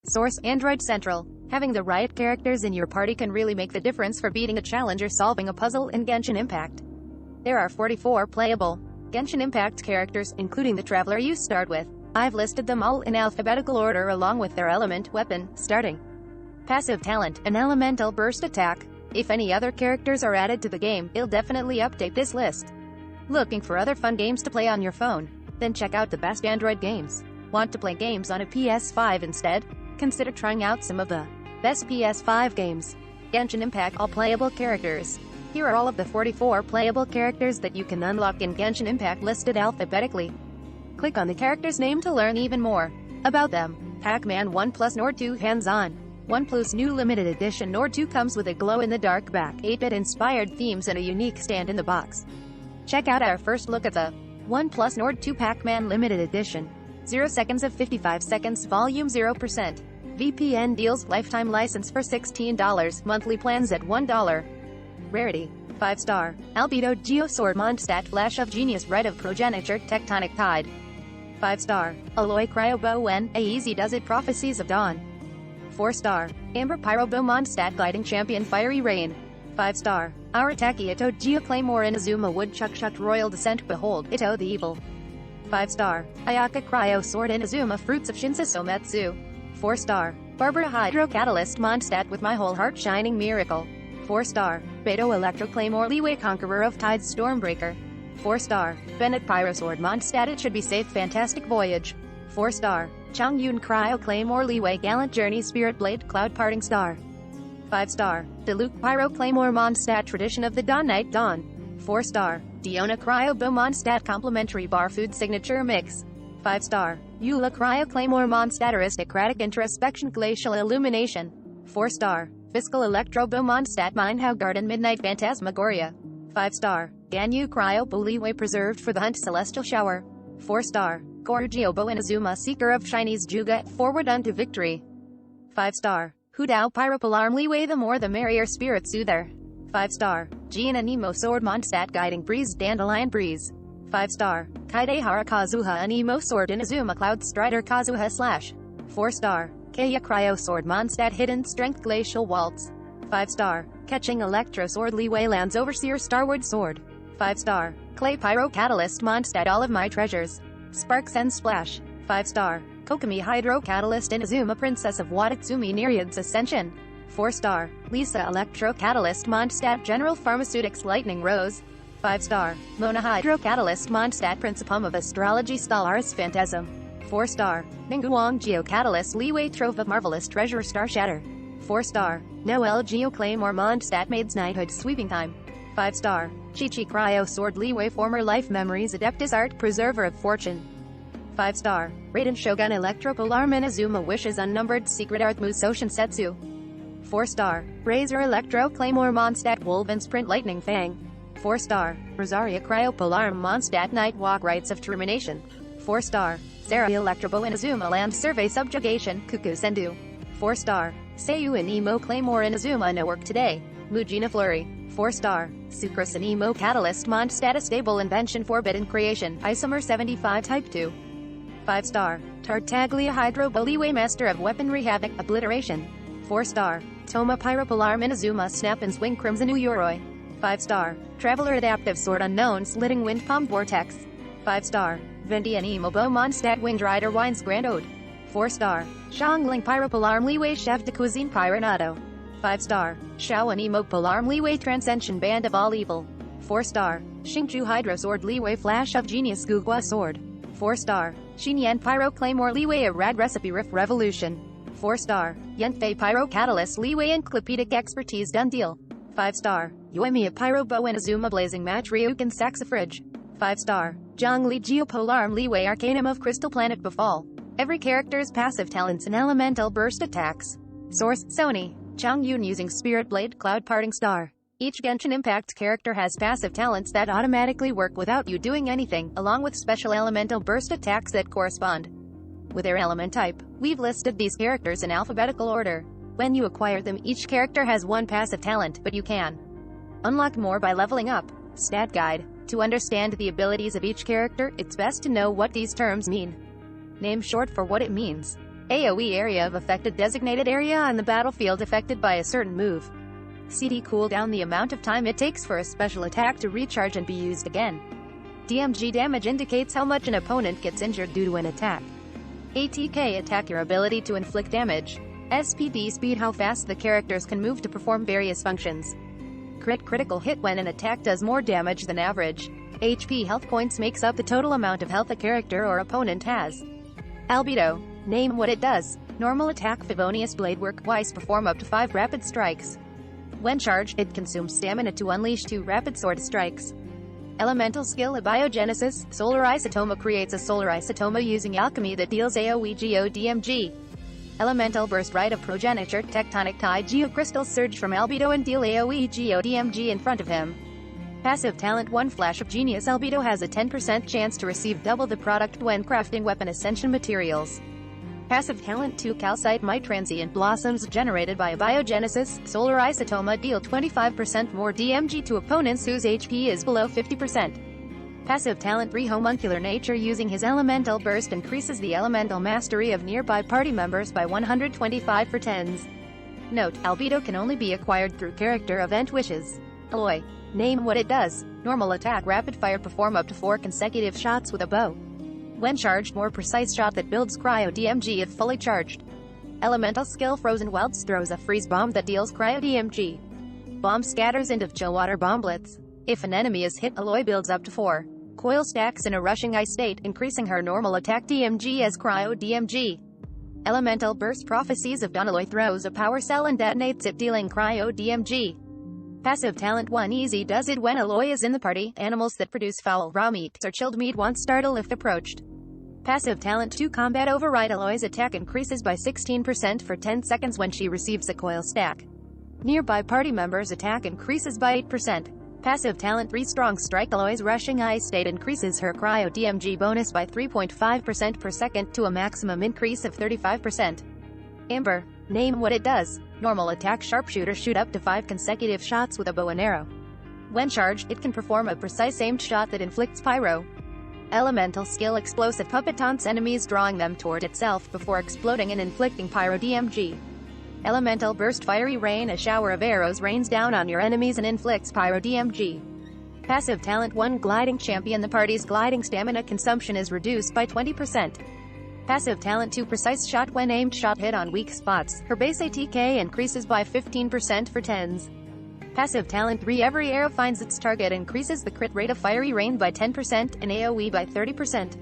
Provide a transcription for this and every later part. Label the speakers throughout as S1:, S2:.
S1: Source: Android Central. Having the right characters in your party can really make the difference for beating a challenge or solving a puzzle in Genshin Impact. There are 44 playable Genshin Impact characters, including the traveler you start with. I've listed them all in alphabetical order along with their element, weapon, starting passive talent, and elemental burst attack. If any other characters are added to the game, it'll definitely update this list. Looking for other fun games to play on your phone? Then check out the best Android games. Want to play games on a PS5 instead? Consider trying out some of the best PS5 games. Genshin Impact all playable characters. Here are all of the 44 playable characters that you can unlock in Genshin Impact listed alphabetically. Click on the character's name to learn even more about them. Pac-Man 1 Plus Nord 2 Hands-on. 1 Plus New Limited Edition Nord 2 comes with a glow-in-the-dark back, 8-bit inspired themes and a unique stand in the box. Check out our first look at the 1 Plus Nord 2 Pac-Man Limited Edition. 0 seconds of 55 seconds, volume 0%. VPN deals, lifetime license for $16, monthly plans at $1. Rarity: 5-star. Albedo Geosword Mondstadt Flash of Genius Rite of Progeniture Tectonic Tide. 5-star. Alloy Cryobow Wen A Easy Does It Prophecies of Dawn. 4-star. Amber Pyrobow Mondstadt Gliding Champion Fiery Rain. 5-star. Arataki Ito Geo Claymore Inazuma Woodchuck Chuck Royal Descent Behold Ito the Evil. 5-star. Ayaka Cryo Sword Inazuma Fruits of Shinsesometsu. 4-star. Barbara Hydro Catalyst Mondstadt with My Whole Heart Shining Miracle. 4-star. Beto Electro Claymore Leeway Conqueror of Tides Stormbreaker. 4-star. Bennett Pyrosword Mondstadt It Should Be Safe Fantastic Voyage. 4-star. Changyun Cryo Claymore Leeway Gallant Journey Spirit Blade Cloud Parting Star. 5-star. Diluc Pyro Claymore Mondstadt Tradition of the Dawn Night Dawn. 4-star. Diona Cryo Bow Mondstadt Complimentary Bar Food Signature Mix. 5-star. Eula Cryo Claymore Mondstadt Aristocratic Introspection Glacial Illumination. 4-star. Fiscal Electro Bow Mondstadt Mindhow Garden Midnight Phantasmagoria. 5-star. Ganyu Cryo Bow Leeway Preserved for the Hunt Celestial Shower. 4-star. Gorgio Bow Inazuma Seeker of Chinese Juga Forward Unto Victory. 5-star. Hudao Pyropolarm Leeway The More the Merrier Spirit Soother. 5-star. Gina Nemo Sword Mondstadt Guiding Breeze Dandelion Breeze. 5-star. Kaidehara Kazuha Anemo Sword Inazuma Cloud Strider Kazuha Slash. 4-star. Keiya Cryo Sword Mondstadt Hidden Strength Glacial Waltz. 5-star. Catching Electro Sword Leeway Lands Overseer Starward Sword. 5-star. Clay Pyro Catalyst Mondstadt All of My Treasures. Sparks and Splash. 5-star. Kokomi Hydro Catalyst Inazuma Princess of Watatsumi Nereids Ascension. 4-star. Lisa Electro Catalyst Mondstadt General Pharmaceutics Lightning Rose. 5-star. Mona Hydro Catalyst Mondstadt Principum of Astrology Stellaris Phantasm. 4-star. Minguang Geo Catalyst Leeway Trove of Marvelous Treasure Star Shatter. 4-star. Noel Geo Claymore Mondstadt Maid's Knighthood Sweeping Time. 5-star. Chi-Chi Cryo Sword Leeway Former Life Memories Adeptus Art Preserver of Fortune. 5-star. Raiden Shogun Electropolar Minazuma Wishes Unnumbered Secret Art Musoshin Setsu. 4-star. Razor Electro Claymore Mondstadt Wolven Sprint Lightning Fang. 4-star. Rosaria Cryopolar Mondstadt Night Walk Rites of Termination. 4-star. Sarah Electrobo Inazuma Land Survey Subjugation Cuckoo Sendu. 4-star. Seiyu Anemo Claymore Inazuma No Work Today. Mujina Flurry. 4-star. Sucrus Anemo Catalyst Mondstadt Stable Invention Forbidden Creation Isomer 75 Type 2. 5-star. Tartaglia Hydro Leeway Master of Weaponry Havoc Obliteration. 4-star. Toma Pyropolar Minazuma Snap and Swing Crimson Uyuroi. 5-star. Traveler Adaptive Sword Unknown Slitting Wind Palm Vortex. 5-star. Vendi Anemo Bow Mondstadt Winged Rider Wines Grand Ode. 4-star. Xiangling Pyropolarm Leeway Chef de Cuisine Pyronado. 5-star. Xiao Anemo Polarm Leeway Transcension Band of All Evil. 4-star. Xingqiu Hydro Sword Leeway Flash of Genius Gugua Sword. 4-star. Xinyan Pyro Claymore Leeway A Rad Recipe Riff Revolution. 4-star. Yenfei Pyro Catalyst Leeway Encyclopedic Expertise Done Deal. 5-star. Yoimiya Pyro Bow Inazuma Blazing Match Ryukin Saxifrage. 5-star. Zhang Li Geopolarm Leeway Arcanum of Crystal Planet Befall. Every character's passive talents and elemental burst attacks. Source: Sony. Changyun using Spirit Blade Cloud Parting Star. Each Genshin Impact character has passive talents that automatically work without you doing anything, along with special elemental burst attacks that correspond with their element type. We've listed these characters in alphabetical order. When you acquire them, each character has one passive talent, but you can unlock more by leveling up. Stat Guide. To understand the abilities of each character, it's best to know what these terms mean. Name short for what it means. AoE area of affected designated area on the battlefield affected by a certain move. CD cooldown the amount of time it takes for a special attack to recharge and be used again. DMG damage indicates how much an opponent gets injured due to an attack. ATK attack your ability to inflict damage. SPD speed how fast the characters can move to perform various functions. Critical hit when an attack does more damage than average. HP health points makes up the total amount of health a character or opponent has. Albedo. Name what it does. Normal attack Favonius blade work twice perform up to 5 rapid strikes. When charged, it consumes stamina to unleash 2 rapid sword strikes. Elemental skill Abiogenesis. Solar Isotoma creates a solar isotoma using alchemy that deals AoE GeoDMG. Elemental burst rite of progeniture. Tectonic tie geocrystals surge from Albedo and deal AoE GeoDMG in front of him. Passive talent 1 Flash of Genius. Albedo has a 10% chance to receive double the product when crafting weapon ascension materials. Passive talent 2 Calcite Might Transient Blossoms generated by Abiogenesis. Solar Isotoma deal 25% more DMG to opponents whose HP is below 50%. Passive talent 3 Homuncular Nature using his elemental burst increases the elemental mastery of nearby party members by 125 for 10s. Note, Albedo can only be acquired through character event wishes. Alloy. Name what it does. Normal attack rapid fire perform up to 4 consecutive shots with a bow. When charged, more precise shot that builds cryo DMG if fully charged. Elemental skill Frozen Wilds throws a freeze bomb that deals cryo DMG. Bomb scatters into chill water bomblets. If an enemy is hit, Alloy builds up to 4 coil stacks in a rushing ice state, increasing her normal attack DMG as cryo DMG. Elemental burst Prophecies of Dawn. Alloy throws a power cell and detonates it, dealing cryo DMG. Passive talent 1 Easy does it when Alloy is in the party. Animals that produce foul raw meat or chilled meat won't startle if approached. Passive talent 2 Combat Override. Alloy's attack increases by 16% for 10 seconds when she receives a coil stack. Nearby party members' attack increases by 8%. Passive talent 3 Strong Strike. Alloy's rushing ice state increases her cryo DMG bonus by 3.5% per second to a maximum increase of 35%. Amber. Name what it does. Normal attack Sharpshooter shoot up to 5 consecutive shots with a bow and arrow. When charged, it can perform a precise aimed shot that inflicts pyro. Elemental skill Explosive Puppet taunts enemies, drawing them toward itself before exploding and inflicting pyro DMG. Elemental burst Fiery Rain. A shower of arrows rains down on your enemies and inflicts pyro DMG. Passive talent 1 Gliding Champion. The party's gliding stamina consumption is reduced by 20%. Passive talent 2 Precise Shot. When aimed shot hit on weak spots, her base ATK increases by 15% for 10s. Passive talent 3 Every arrow finds its target increases the crit rate of Fiery Rain by 10% and AoE by 30%.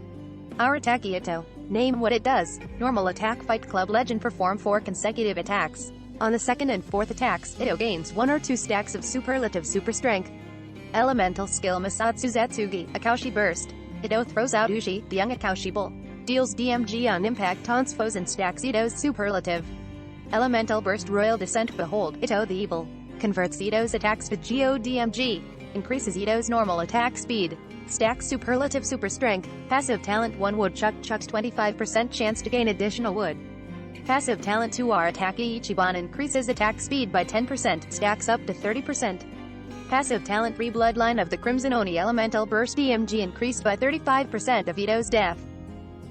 S1: Our attack Ito. Name what it does. Normal attack Fight Club Legend perform 4 consecutive attacks. On the second and fourth attacks, Ito gains 1 or 2 stacks of superlative super strength. Elemental skill Masatsu Zatsugi. Akaushi Burst. Ito throws out Ushi, the young Akaushi bull. Deals DMG on impact, taunts foes and stacks Ito's superlative. Elemental burst Royal Descent. Behold, Ito the Evil. Converts Ito's attacks to Geo DMG. Increases Ito's normal attack speed. Stacks superlative super strength. Passive talent 1 Woodchuck chucks 25% chance to gain additional wood. Passive talent 2 R Attacky Ichiban increases attack speed by 10%, stacks up to 30%. Passive talent 3 Bloodline of the Crimson Oni. Elemental burst DMG increased by 35% of Ito's death.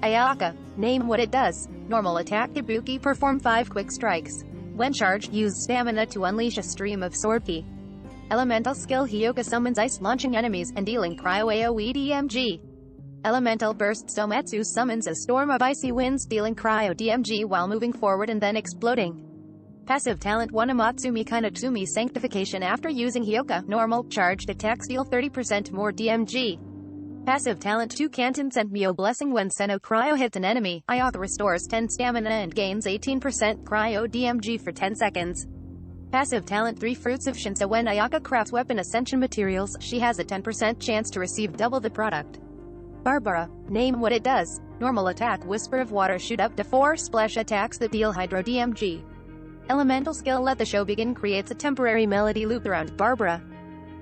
S1: Ayaka. Name what it does. Normal attack Ibuki perform 5 quick strikes. When charged, use stamina to unleash a stream of sword ki. Elemental skill Hyoka summons ice, launching enemies and dealing cryo AoE DMG. Elemental burst Somatsu summons a storm of icy winds, dealing cryo DMG while moving forward and then exploding. Passive talent 1 Amatsumi Kanatsumi Sanctification. After using Hyoka, normal charged attacks deal 30% more DMG. Passive talent 2 Canton Senmyo Blessing. When Seno cryo hits an enemy, Ayaka restores 10 stamina and gains 18% cryo DMG for 10 seconds. Passive talent 3 Fruits of Shinsa. When Ayaka crafts weapon ascension materials, she has a 10% chance to receive double the product. Barbara. Name what it does. Normal attack Whisper of Water shoot up to 4 splash attacks that deal Hydro DMG. Elemental skill Let the Show Begin creates a temporary melody loop around Barbara.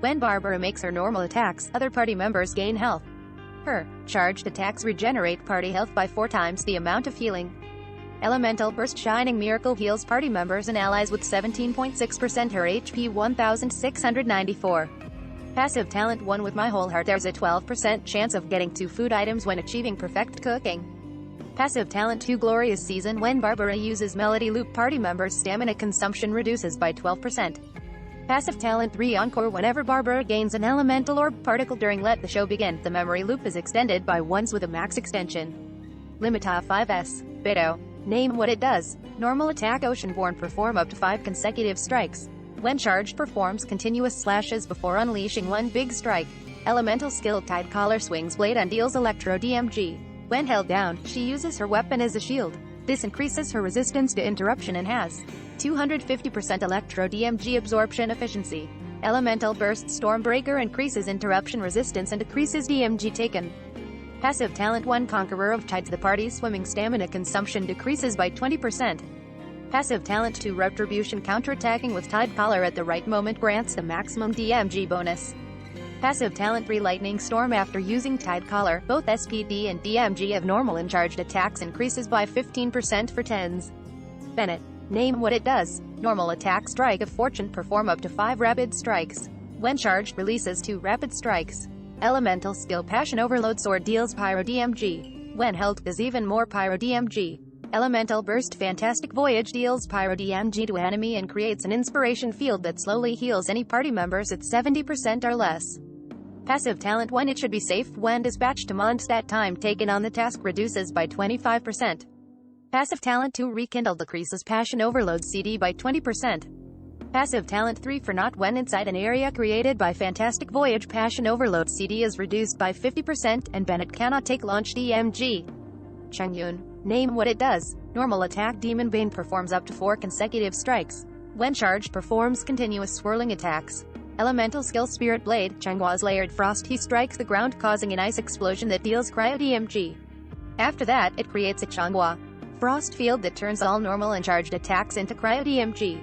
S1: When Barbara makes her normal attacks, other party members gain health. Her charged attacks regenerate party health by 4 times the amount of healing. Elemental burst Shining Miracle heals party members and allies with 17.6%. Her HP 1694. Passive talent 1 With My Whole Heart. There's a 12% chance of getting 2 food items when achieving perfect cooking. Passive talent 2 Glorious Season. When Barbara uses Melody Loop, party members' stamina consumption reduces by 12%. Passive talent 3 Encore. Whenever Barbara gains an elemental orb particle during Let the Show Begin, the memory loop is extended by ones with a max extension. Limita 5S. Albedo. Name what it does. Normal attack. Oceanborn perform up to 5 consecutive strikes. When charged, performs continuous slashes before unleashing one big strike. Elemental skill Tide Collar swings blade and deals electro DMG. When held down, she uses her weapon as a shield. This increases her resistance to interruption and has 250% electro DMG absorption efficiency. Elemental burst Stormbreaker increases interruption resistance and decreases DMG taken. Passive talent 1 Conqueror of Tides. The party's swimming stamina consumption decreases by 20%. Passive talent 2 Retribution. Counterattacking with Tide Collar at the right moment grants the maximum DMG bonus. Passive talent 3 Lightning Storm. After using Tide Collar, both SPD and DMG of normal and charged attacks increases by 15% for 10s. Bennett. Name what it does. Normal attack. Strike of Fortune. Perform up to 5 rapid strikes. When charged, releases 2 rapid strikes. Elemental skill Passion Overload Sword deals Pyro DMG. When held, does even more Pyro DMG. Elemental Burst Fantastic Voyage deals Pyro DMG to enemy and creates an inspiration field that slowly heals any party members at 70% or less. Passive talent 1 It should be safe. When dispatched to Mondstadt, time taken on the task reduces by 25%. Passive talent 2 Rekindle decreases Passion Overload CD by 20%. Passive talent 3 For Not. When inside an area created by Fantastic Voyage, Passion Overload CD is reduced by 50% and Bennett cannot take launch DMG. Changyun. Name what it does. Normal attack. Demon Bane performs up to 4 consecutive strikes. When charged, performs continuous swirling attacks. Elemental skill Spirit Blade. Changhua's Layered Frost. He strikes the ground causing an ice explosion that deals Cryo DMG. After that, it creates a Changhua Frost field that turns all normal and charged attacks into Cryo DMG.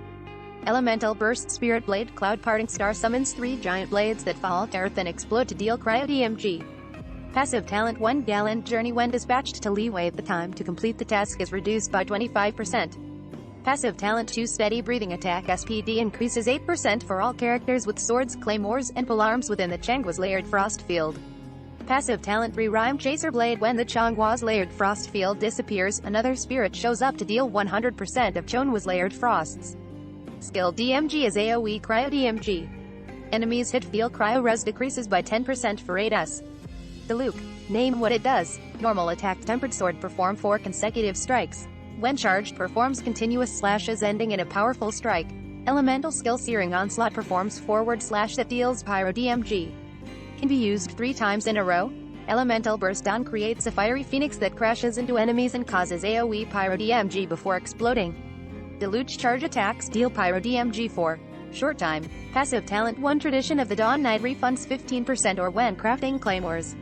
S1: Elemental Burst Spirit Blade. Cloud Parting Star summons 3 giant blades that fall to earth and explode to deal Cryo DMG. Passive talent 1 Gallant Journey. When dispatched to Leeway, the time to complete the task is reduced by 25%. Passive talent 2 Steady Breathing Attack. SPD increases 8% for all characters with swords, claymores, and polearms within the Changhua's Layered Frost field. Passive talent 3 Rhyme Chaser Blade. When the Changhua's Layered Frost field disappears, another spirit shows up to deal 100% of Changhua's Layered Frosts. Skill DMG is AoE Cryo DMG. Enemies hit feel Cryo Res decreases by 10% for 8s. Diluc. Name what it does. Normal attack. Tempered Sword. Perform 4 consecutive strikes. When charged, performs continuous slashes ending in a powerful strike. Elemental skill Searing Onslaught. Performs forward slash that deals Pyro DMG. Can be used 3 times in a row. Elemental Burst Dawn creates a fiery phoenix that crashes into enemies and causes AoE Pyro DMG before exploding. Deluge Charge attacks deal Pyro DMG for short time. Passive talent 1 Tradition of the Dawn Knight refunds 15% or when crafting claymores.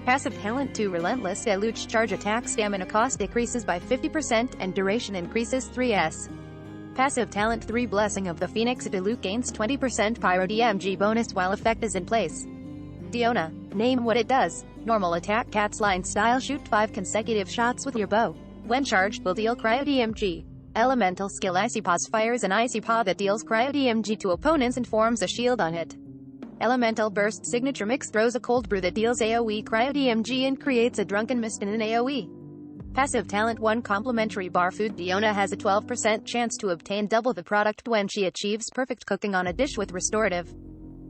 S1: Passive talent 2 Relentless Deluge Charge attack. Stamina cost decreases by 50% and duration increases 3s. Passive talent 3 Blessing of the Phoenix. Diluc gains 20% Pyro DMG bonus while effect is in place. Diona. Name what it does. Normal attack. Cat's Line style. Shoot 5 consecutive shots with your bow. When charged, will deal Cryo DMG. Elemental skill Icy Paws fires an icy paw that deals Cryo DMG to opponents and forms a shield on it. Elemental Burst Signature Mix throws a cold brew that deals AoE Cryo DMG and creates a drunken mist in an AoE. Passive talent 1 Complimentary Bar Food. Diona has a 12% chance to obtain double the product when she achieves perfect cooking on a dish with restorative.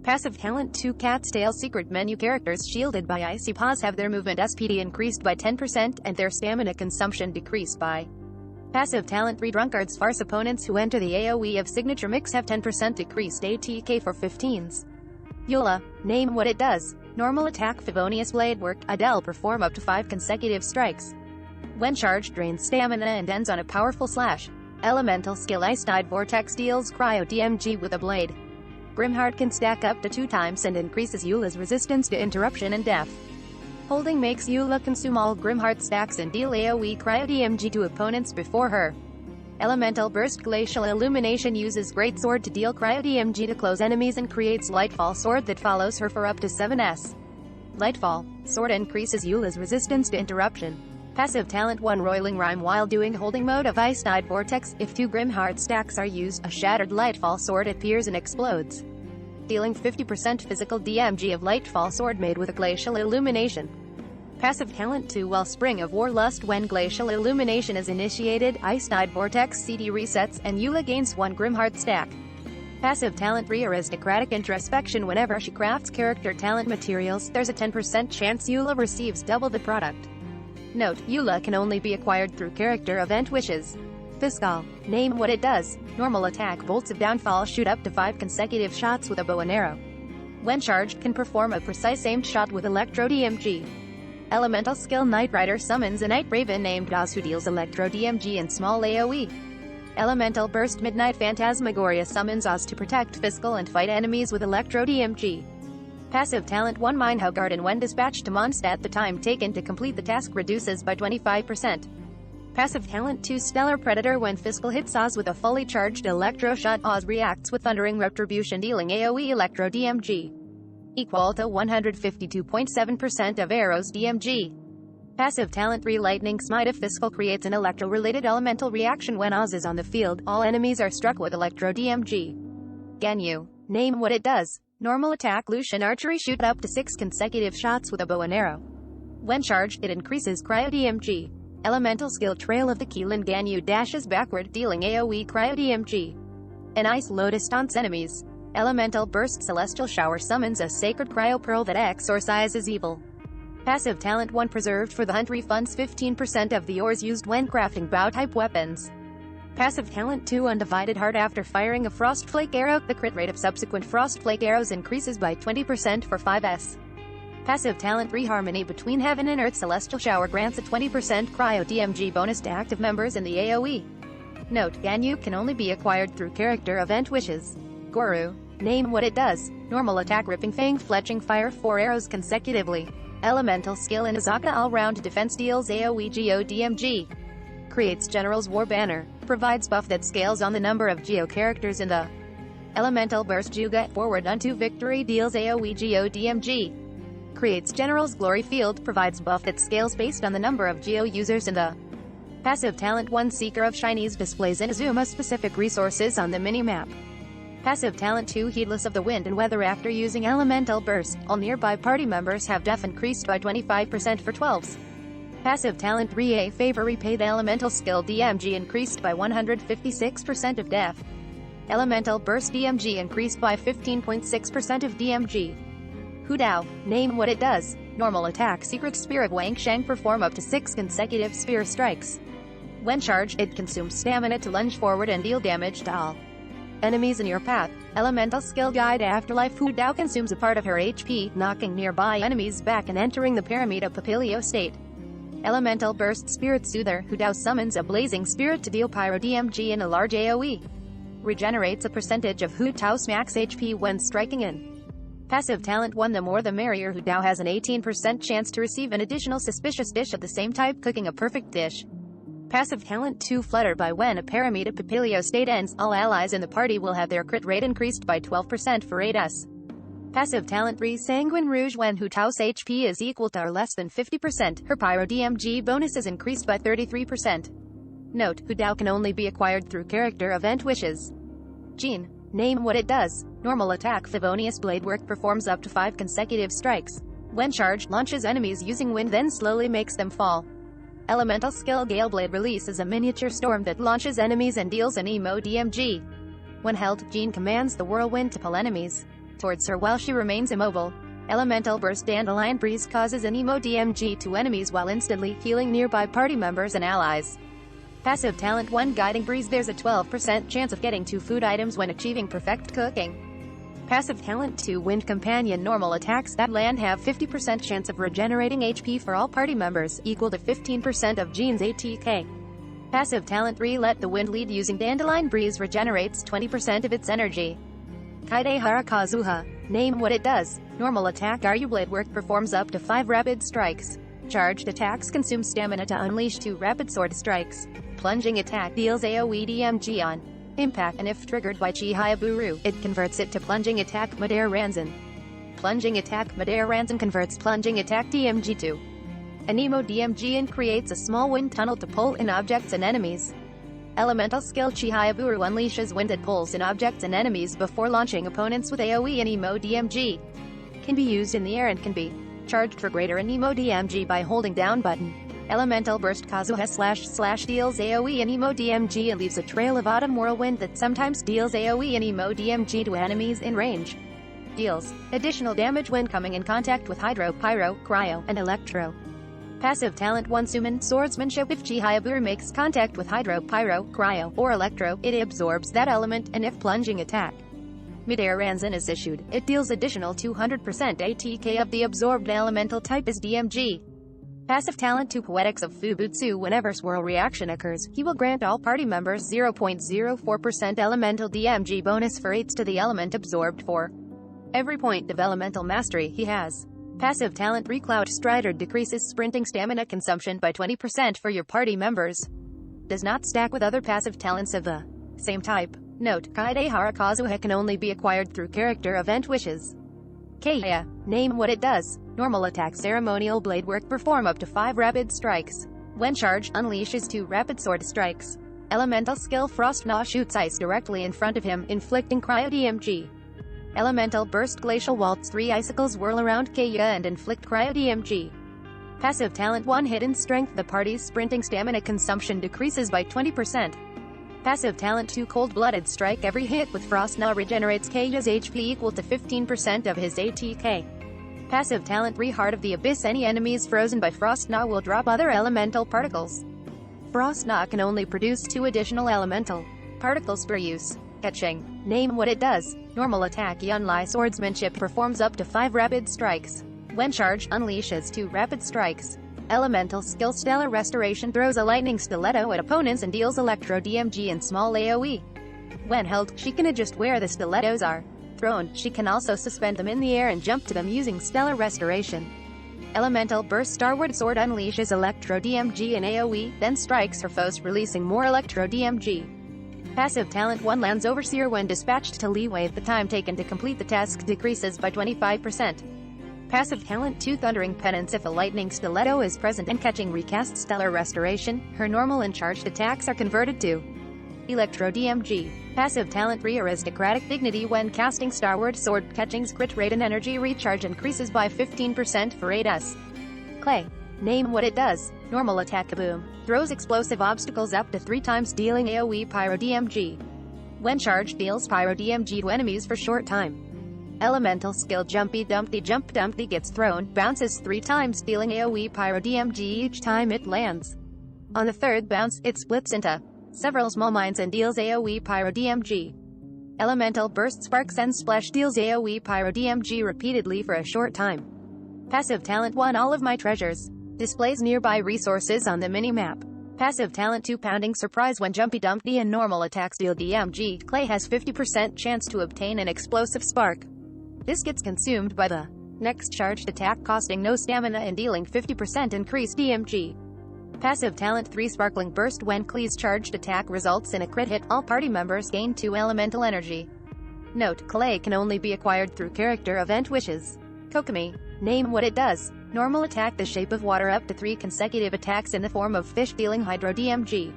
S1: Passive talent 2 Cat's Tail. Secret menu characters shielded by icy paws have their movement SPD increased by 10% and their stamina consumption decreased by. Passive talent 3 Drunkard's Farce. Opponents who enter the AoE of Signature Mix have 10% decreased ATK for 15s. Eula. Name what it does. Normal attack. Favonius Blade Work. Adele perform up to 5 consecutive strikes. When charged, drains stamina and ends on a powerful slash. Elemental skill Ice Tide Vortex deals Cryo DMG with a blade. Grimheart can stack up to 2 times and increases Eula's resistance to interruption and death. Holding makes Eula consume all Grimheart stacks and deal AoE Cryo DMG to opponents before her. Elemental Burst Glacial Illumination uses Great Sword to deal Cryo DMG to close enemies and creates Lightfall Sword that follows her for up to 7s. Lightfall Sword increases Eula's resistance to interruption. Passive talent 1 Roiling Rhyme. While doing holding mode of Ice Tide Vortex, if 2 Grimheart stacks are used, a shattered Lightfall Sword appears and explodes, dealing 50% physical DMG of Lightfall Sword made with a Glacial Illumination. Passive talent 2 Wellspring of Warlust. When Glacial Illumination is initiated, Ice Tide Vortex CD resets, and Eula gains 1 Grimheart stack. Passive talent 3 Aristocratic Introspection. Whenever she crafts character talent materials, there's a 10% chance Eula receives double the product. Note, Eula can only be acquired through character event wishes. Fiscal. Name what it does. Normal attack. Bolts of Downfall shoot up to 5 consecutive shots with a bow and arrow. When charged, can perform a precise aimed shot with Electro DMG. Elemental skill. Night Rider summons a Night Raven named Oz who deals Electro DMG and small AoE. Elemental Burst. Midnight Phantasmagoria summons Oz to protect Fiscal and fight enemies with Electro DMG. Passive talent 1 Mindhug Garden. When dispatched to Mondstadt, the time taken to complete the task reduces by 25%. Passive talent 2 Stellar Predator. When Fiscal hits Oz with a fully charged Electro Shot, Oz reacts with Thundering Retribution dealing AoE Electro DMG. Equal to 152.7% of arrows DMG. Passive talent 3 Lightning Smite. If Fiscal creates an electro-related elemental reaction when Oz is on the field, all enemies are struck with Electro DMG. Ganyu. Name what it does. Normal attack. Lucian Archery. Shoot up to 6 consecutive shots with a bow and arrow. When charged, it increases Cryo DMG. Elemental skill. Trail of the Keelan. Ganyu dashes backward, dealing AoE Cryo DMG. An Ice Lotus taunts enemies. Elemental Burst. Celestial Shower summons a Sacred Cryo Pearl that exorcises evil. Passive talent 1 Preserved for the Hunt. Refunds 15% of the ores used when crafting bow-type weapons. Passive talent 2 Undivided Heart. After firing a Frostflake arrow, the crit rate of subsequent Frostflake arrows increases by 20% for 5s. Passive talent 3 Harmony Between Heaven and Earth. Celestial Shower grants a 20% Cryo DMG bonus to active members in the AoE. Note, Ganyu can only be acquired through character event wishes. Guru. Name what it does. Normal attack. Ripping Fang. Fletching Fire 4 arrows consecutively. Elemental skill. Inazaka all-round defense deals AoE Geo DMG. Creates General's War Banner. Provides buff that scales on the number of Geo characters in the Elemental Burst. Juga Forward Unto Victory deals AoE Geo DMG. Creates General's Glory Field. Provides buff that scales based on the number of Geo users in the Passive talent 1 Seeker of Shinies. Displays Inazuma-specific resources on the mini-map. Passive talent 2 Heedless of the Wind and Weather. After using Elemental Burst, all nearby party members have def increased by 25% for 12s. Passive talent 3 A Favor. Repay. The elemental skill DMG increased by 156% of def. Elemental Burst DMG increased by 15.6% of DMG. Hu Dao. Name what it does. Normal attack. Secret Spear of Wang Shang. Perform up to 6 consecutive spear strikes. When charged, it consumes stamina to lunge forward and deal damage to all enemies in your path. Elemental skill Guide Afterlife. Hu Dao consumes a part of her HP, knocking nearby enemies back and entering the Pyramid of Papilio state. Elemental Burst. Spirit Soother. Hu Dao summons a Blazing Spirit to deal Pyro DMG in a large AoE. Regenerates a percentage of Hu Dao's max HP when striking in. Passive talent 1 The More the Merrier. Hu Dao has an 18% chance to receive an additional suspicious dish of the same type. Cooking a perfect dish. Passive talent 2 Flutter. By when a Pyramid of Papilio state ends, all allies in the party will have their crit rate increased by 12% for 8s. Passive talent 3 Sanguine Rouge. When Hu Tao's HP is equal to or less than 50%, her Pyro DMG bonus is increased by 33%. Note, Hu Dao can only be acquired through character event wishes. Jean. Name what it does. Normal attack. Favonius Bladework. Performs up to 5 consecutive strikes. When charged, launches enemies using wind then slowly makes them fall. Elemental skill Galeblade. Releases a miniature storm that launches enemies and deals an emo DMG. When held, Jean commands the whirlwind to pull enemies towards her while she remains immobile. Elemental Burst. Dandelion Breeze causes an emo DMG to enemies while instantly healing nearby party members and allies. Passive talent 1 Guiding Breeze. There's a 12% chance of getting 2 food items when achieving perfect cooking. Passive talent 2 Wind Companion. Normal attacks that land have 50% chance of regenerating HP for all party members, equal to 15% of Jean's ATK. Passive talent 3 Let the Wind Lead. Using Dandelion Breeze regenerates 20% of its energy. Kaidehara Kazuha. Name what it does. Normal attack. Aryu Bladework. Performs up to 5 rapid strikes. Charged attacks consume stamina to unleash 2 rapid sword strikes. Plunging attack deals AoE DMG on impact, and if triggered by Chi Hayaburu, it converts it to plunging attack Madare Ranzan. Plunging attack Madare Ranzan converts plunging attack DMG to Anemo DMG and creates a small wind tunnel to pull in objects and enemies. Elemental skill Chi Hayaburu unleashes wind that pulls in objects and enemies before launching opponents with AoE and Emo DMG. Can be used in the air and can be Charged for greater and Emo DMG by holding down button. Elemental Burst Kazuha / deals AoE and Emo DMG and leaves a trail of autumn whirlwind that sometimes deals AoE and Emo DMG to enemies in range. Deals additional damage when coming in contact with Hydro, Pyro, Cryo, and Electro. Passive talent 1 Summon Swordsmanship. If Hayabu makes contact with Hydro, Pyro, Cryo, or Electro, it absorbs that element, and if plunging attack Mid-air Ranzan is issued, it deals additional 200% ATK of the absorbed elemental type as DMG. Passive talent 2 Poetics of Fubutsu. Whenever swirl reaction occurs, he will grant all party members 0.04% elemental DMG bonus for 8s to the element absorbed for every point of elemental mastery he has. Passive talent 3 Cloud Strider decreases sprinting stamina consumption by 20% for your party members. Does not stack with other passive talents of the same type. Note: Kaidehara Kazuha can only be acquired through character event wishes. Kaya. Name what it does. Normal attack. Ceremonial blade work. Perform up to 5 rapid strikes. When charged, unleashes 2 rapid sword strikes. Elemental skill Frost Gnaw shoots ice directly in front of him, inflicting cryo DMG. Elemental burst Glacial Waltz. 3 icicles whirl around Kaya and inflict cryo DMG. Passive talent 1 Hidden Strength. The party's sprinting stamina consumption decreases by 20%. Passive talent 2 Cold-Blooded Strike. Every hit with Frost Gnaw regenerates Kaya's HP equal to 15% of his ATK. Passive talent 3 Heart of the Abyss. Any enemies frozen by Frost Gnaw will drop other elemental particles. Frost Gnaw can only produce 2 additional elemental particles per use. Catching. Name what it does. Normal attack. Yunlai Swordsmanship performs up to 5 rapid strikes. When charged, unleashes 2 rapid strikes. Elemental skill Stellar Restoration throws a lightning stiletto at opponents and deals Electro DMG and small AoE. When held, she can adjust where the stilettos are thrown. She can also suspend them in the air and jump to them using Stellar Restoration. Elemental Burst Starward Sword unleashes Electro DMG and AoE, then strikes her foes, releasing more Electro DMG. Passive talent 1 Lands Overseer. When dispatched to Leeway, the time taken to complete the task decreases by 25%. Passive talent 2 Thundering Penance. If a lightning stiletto is present and catching recast Stellar Restoration, her normal and charged attacks are converted to Electro DMG. Passive talent 3 Aristocratic Dignity. When casting Starward Sword, catching's crit rate and energy recharge increases by 15% for 8s. Clay. Name what it does. Normal attack. Kaboom. Throws explosive obstacles up to 3 times, dealing AoE Pyro DMG. When charged, deals Pyro DMG to enemies for short time. Elemental skill Jumpy Dumpty. Jump Dumpty gets thrown, bounces 3 times, dealing AoE Pyro DMG each time it lands. On the 3rd bounce, it splits into several small mines and deals AoE Pyro DMG. Elemental Burst Sparks and Splash deals AoE Pyro DMG repeatedly for a short time. Passive talent 1 All of My Treasures. Displays nearby resources on the mini-map. Passive talent 2 Pounding Surprise. When Jumpy Dumpty and normal attacks deal DMG, Clay has 50% chance to obtain an explosive spark. This gets consumed by the next charged attack, costing no stamina and dealing 50% increased DMG. Passive talent 3 Sparkling Burst. When Clay's charged attack results in a crit hit, all party members gain 2 elemental energy. Note: Clay can only be acquired through character event wishes. Kokomi. Name what it does. Normal attack. The Shape of Water. Up to 3 consecutive attacks in the form of fish, dealing Hydro DMG.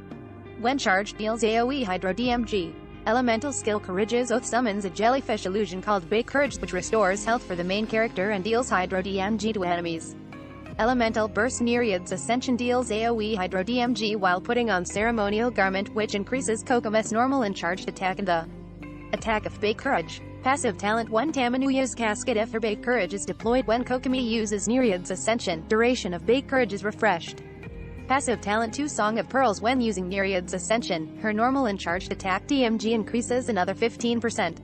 S1: When charged, deals AoE Hydro DMG. Elemental skill Courageous Oath summons a jellyfish illusion called Big Courage, which restores health for the main character and deals Hydro DMG to enemies. Elemental Burst Nereid's Ascension deals AoE Hydro DMG while putting on Ceremonial Garment, which increases Kokomi's normal and charged attack and the attack of Big Courage. Passive talent 1 Tamanuya's Casket. If her Big Courage is deployed when Kokomi uses Nereid's Ascension, duration of Big Courage is refreshed. Passive talent 2 Song of Pearls. When using Nereid's Ascension, her normal and charged attack DMG increases another 15%.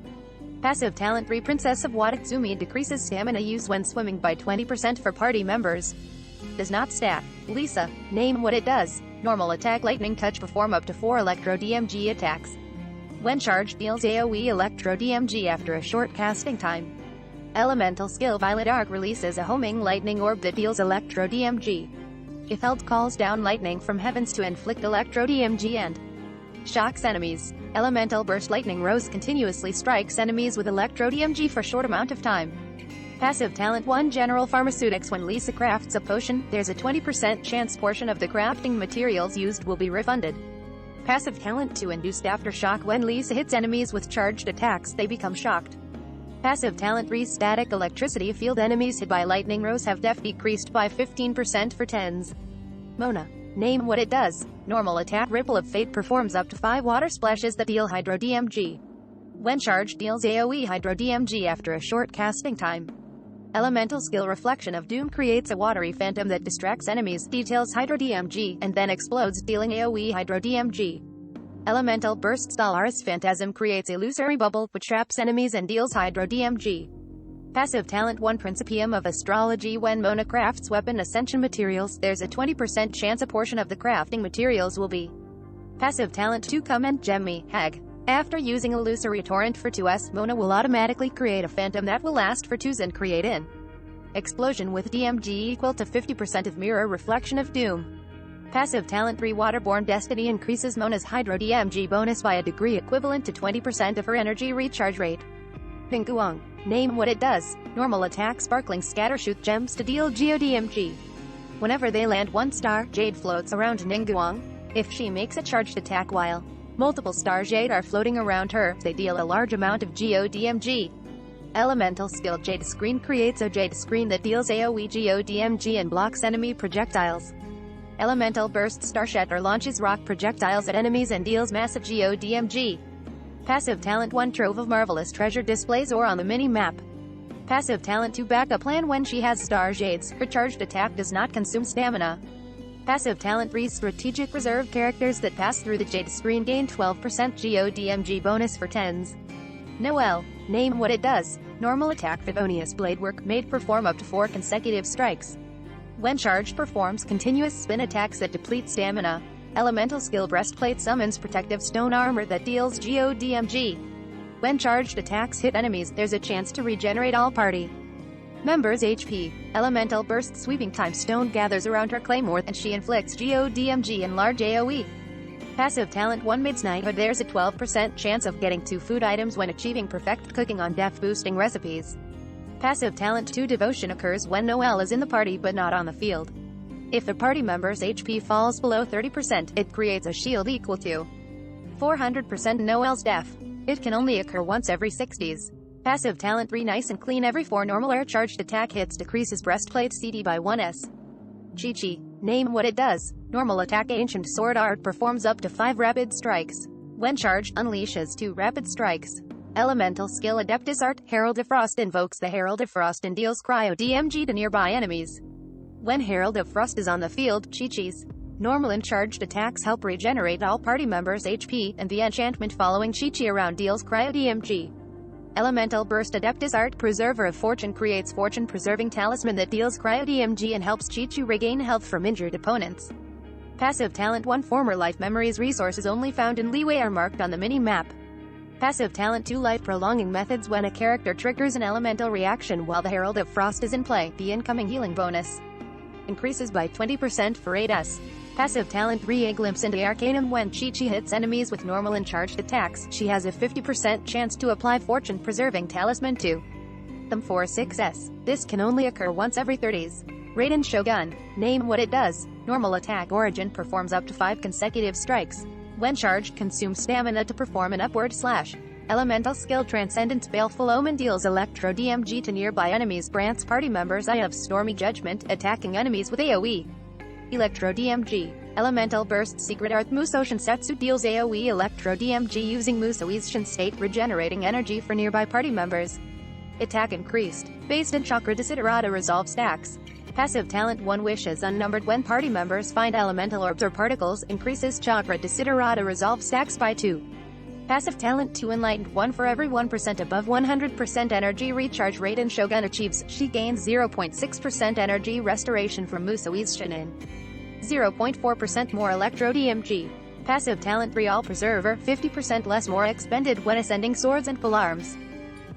S1: Passive talent 3 Princess of Watatsumi. Decreases stamina use when swimming by 20% for party members. Does not stack. Lisa. Name what it does. Normal attack Lightning Touch. Perform up to 4 Electro DMG attacks. When charged, deals AoE Electro DMG after a short casting time. Elemental skill Violet Arc releases a homing lightning orb that deals Electro DMG. If held, calls down lightning from heavens to inflict Electro DMG and shocks enemies. Elemental Burst Lightning Rose continuously strikes enemies with Electro DMG for short amount of time. Passive talent 1 General Pharmaceutics. When Lisa crafts a potion, there's a 20% chance portion of the crafting materials used will be refunded. Passive talent 2 Induced Aftershock. When Lisa hits enemies with charged attacks, they become shocked. Passive talent 3 Static electricity field. Enemies hit by lightning rows have def decreased by 15% for 10s. Mona. Name what it does. Normal attack. Ripple of Fate performs up to 5 water splashes that deal Hydro DMG. When charged, deals AoE Hydro DMG after a short casting time. Elemental skill. Reflection of Doom creates a watery phantom that distracts enemies, details Hydro DMG, and then explodes, dealing AoE Hydro DMG. Elemental Burst. Solaris Phantasm creates a illusory bubble, which traps enemies and deals Hydro DMG. Passive talent 1 Principium of Astrology. When Mona crafts weapon ascension materials, there's a 20% chance a portion of the crafting materials will be. Passive talent 2 Comment Gemmy, Hag. After using Illusory Torrent for 2s, Mona will automatically create a phantom that will last for 2s and create an explosion with DMG equal to 50% of Mirror Reflection of Doom. Passive talent 3 Waterborne Destiny increases Mona's Hydro DMG bonus by a degree equivalent to 20% of her energy recharge rate. Pinguang. Name what it does. Normal attack. Sparkling Scattershoot gems to deal Geo DMG. Whenever they land 1 star, Jade floats around Ningguang. If she makes a charged attack while multiple star Jade are floating around her, they deal a large amount of Geo DMG. Elemental skill. Jade Screen creates a Jade Screen that deals AoE Geo DMG and blocks enemy projectiles. Elemental Burst. Star Shatter launches rock projectiles at enemies and deals massive Geo DMG. Passive talent 1 Trove of Marvelous Treasure displays ore on the mini-map. Passive talent 2 Backup Plan. When she has Star Jades, her charged attack does not consume stamina. Passive talent 3 Strategic Reserve. Characters that pass through the Jade Screen gain 12% Geo DMG bonus for 10s. Noelle. Name what it does. Normal attack. Favonius Bladework made perform up to 4 consecutive strikes. When charged, performs continuous spin attacks that deplete stamina. Elemental skill. Breastplate summons protective stone armor that deals Geo DMG. When charged attacks hit enemies, there's a chance to regenerate all party members' HP. Elemental Burst. Sweeping time. Stone gathers around her claymore, and she inflicts Geo DMG and large AoE. Passive talent 1 Midnighthood. There's a 12% chance of getting 2 food items when achieving perfect cooking on def-boosting recipes. Passive talent 2 Devotion occurs when Noelle is in the party but not on the field. If the party member's HP falls below 30%, it creates a shield equal to 400% Noelle's def. It can only occur once every 60s. Passive talent 3 Nice and Clean. Every 4 normal air charged attack hits decreases breastplate CD by 1s. Chi-Chi. Name what it does. Normal attack. Ancient Sword Art performs up to 5 rapid strikes. When charged, unleashes 2 rapid strikes. Elemental skill. Adeptus Art. Herald of Frost invokes the Herald of Frost and deals Cryo DMG to nearby enemies. When Herald of Frost is on the field, Chi-Chi's normal and charged attacks help regenerate all party members' HP, and the enchantment following Chi-Chi around deals Cryo DMG. Elemental Burst. Adeptus Art. Preserver of Fortune creates fortune-preserving talisman that deals Cryo DMG and helps Chi-Chi regain health from injured opponents. Passive talent 1 Former life memories. Resources only found in Leeway are marked on the mini-map. Passive talent 2 Life prolonging methods. When a character triggers an elemental reaction while the Herald of Frost is in play, the incoming healing bonus increases by 20% for 8s. Passive talent 3 A Glimpse into Arcanum. When Chi-Chi hits enemies with normal and charged attacks, she has a 50% chance to apply fortune-preserving talisman to them for 6s. This can only occur once every 30s. Raiden Shogun. Name what it does. Normal attack. Origin performs up to 5 consecutive strikes. When charged, consumes stamina to perform an upward slash. Elemental skill. Transcendence. Baleful Omen deals Electro DMG to nearby enemies. Grants party members Eye of Stormy Judgment, attacking enemies with AoE Electro DMG. Elemental Burst. Secret Art. Musou Shinsetsu deals AoE Electro DMG using Musou's Shin State, regenerating energy for nearby party members. Attack increased. Based in Chakra Desiderata resolve stacks. Passive talent 1 Wishes unnumbered. When party members find elemental orbs or particles, increases Chakra Desiderata resolve stacks by 2. Passive talent 2 Enlightened 1 For every 1% above 100% energy recharge Raiden Shogun achieves, she gains 0.6% energy restoration from Musou's Shinin. 0.4% more Electro DMG. Passive talent 3 All Preserver. 50% less more expended when ascending swords and polearms.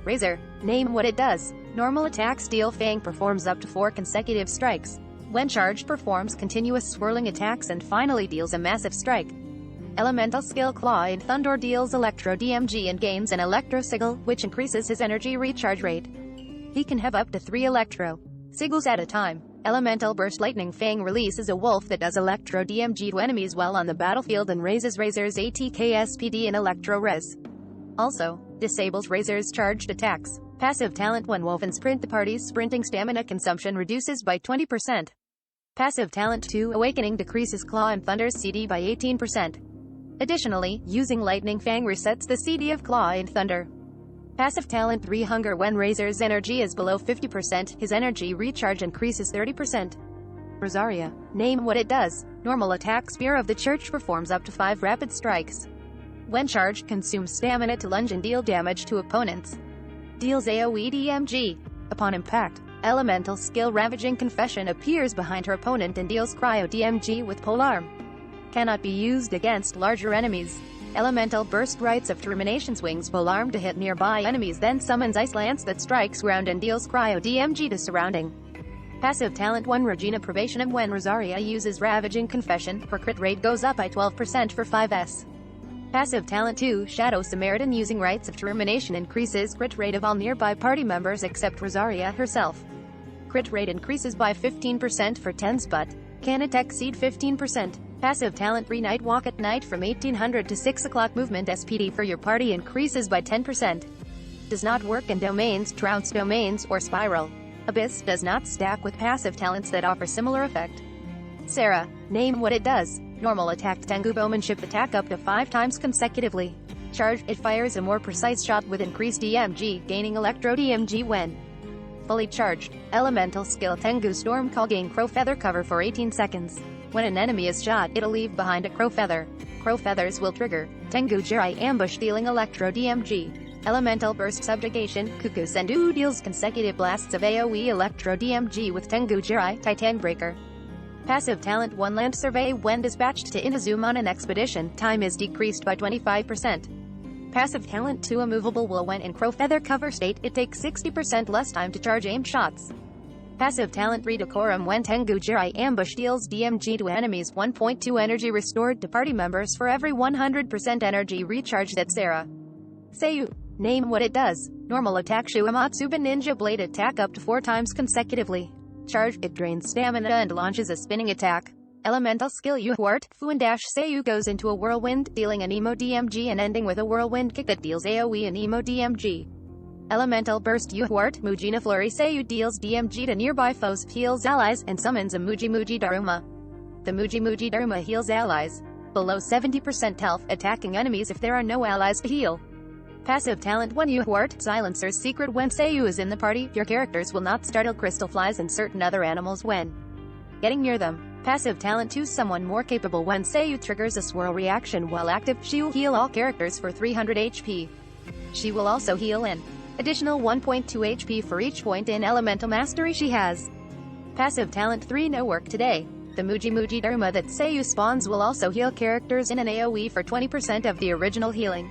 S1: Razor. Name what it does. Normal attack. Steel Fang performs up to 4 consecutive strikes. When charged, performs continuous swirling attacks and finally deals a massive strike. Elemental skill. Claw in Thunder deals Electro DMG and gains an Electro Sigil, which increases his energy recharge rate. He can have up to 3 Electro Sigils at a time. Elemental Burst. Lightning Fang releases a wolf that does Electro DMG to enemies while on the battlefield and raises Razor's ATK SPD and Electro Res. Also, disables Razor's charged attacks. Passive Talent 1 Woven Sprint. The party's sprinting stamina consumption reduces by 20%. Passive Talent 2 Awakening decreases Claw and Thunder's CD by 18%. Additionally, using Lightning Fang resets the CD of Claw and Thunder. Passive Talent 3 Hunger. When Razor's energy is below 50%, his energy recharge increases 30%. Rosaria. Name what it does. Normal attack. Spear of the Church performs up to 5 rapid strikes. When charged, consumes stamina to lunge and deal damage to opponents. Deals AoE DMG. Upon impact, elemental skill Ravaging Confession appears behind her opponent and deals cryo DMG with polearm. Cannot be used against larger enemies. Elemental Burst. Rites of Termination swings polearm to hit nearby enemies, then summons Ice Lance that strikes ground and deals cryo DMG to surrounding. Passive Talent 1 Regina Probation. And when Rosaria uses Ravaging Confession, her crit rate goes up by 12% for 5s. Passive Talent 2 Shadow Samaritan. Using Rites of Termination increases crit rate of all nearby party members except Rosaria herself. Crit rate increases by 15% for 10s but cannot exceed 15%. Passive Talent 3 Night Walk. At night from 1800 to 6 o'clock movement SPD for your party increases by 10%. Does not work in domains, trounce domains, or spiral. Abyss does not stack with passive talents that offer similar effect. Sarah. Name what it does. Normal attack. Tengu Bowmanship attack up to 5 times consecutively. Charge. It fires a more precise shot with increased DMG, gaining Electro DMG when fully charged. Elemental skill Tengu Storm Call. Gain Crow Feather cover for 18 seconds. When an enemy is shot, it'll leave behind a crow feather. Crow feathers will trigger Tengu Jirai Ambush, dealing Electro DMG. Elemental Burst Subjugation. Cuckoo Sendu deals consecutive blasts of AoE Electro DMG with Tengu Jirai Titan Breaker. Passive Talent 1 Land Survey. When dispatched to Inazuma on an expedition, time is decreased by 25%. Passive Talent 2 Immovable Will. When in Crow Feather cover state, it takes 60% less time to charge aimed shots. Passive Talent 3 Decorum. When Tengu Jirai Ambush deals DMG to enemies, 1.2 energy restored to party members for every 100% energy recharged at Sarah. Seiyu. Name what it does. Normal attack. Shuematsuba Ninja Blade attack up to 4 times consecutively. Charge. It drains stamina and launches a spinning attack. Elemental skill Yuhwart. Fuan Seiyu goes into a whirlwind, dealing an Emo DMG and ending with a whirlwind kick that deals AoE and Emo DMG. Elemental Burst Yuhwart. Mujina Flurry. Seiyu deals DMG to nearby foes, heals allies, and summons a Muji Daruma. The Muji Daruma heals allies below 70% health, attacking enemies if there are no allies to heal. Passive Talent 1 Yuhwart. Silencer's Secret. When Seiyu is in the party, your characters will not startle crystal flies and certain other animals when getting near them. Passive Talent 2 Someone More Capable. When Seiyu triggers a swirl reaction while active, she will heal all characters for 300 HP. She will also heal an additional 1.2 HP for each point in Elemental Mastery she has. Passive Talent 3 No Work Today. The Muji Daruma that Seiyu spawns will also heal characters in an AoE for 20% of the original healing.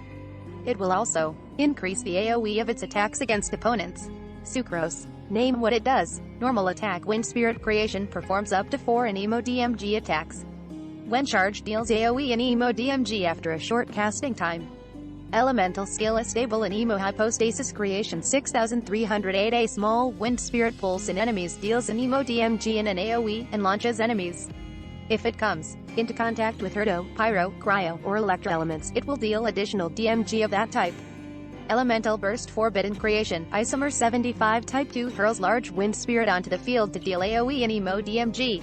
S1: It will also increase the AoE of its attacks against opponents. Sucrose. Name what it does. Normal attack. Wind Spirit Creation performs up to 4 in Emo DMG attacks. When charged, deals AoE and Emo DMG after a short casting time. Elemental skill is stable in Emo Hypostasis Creation. 6308. A small Wind Spirit pulse in enemies deals an Emo DMG and an AoE, and launches enemies. If it comes into contact with Herdo, Pyro, Cryo, or Electro elements, it will deal additional DMG of that type. Elemental Burst Forbidden Creation. Isomer 75 Type 2 hurls large Wind Spirit onto the field to deal AoE and Emo DMG.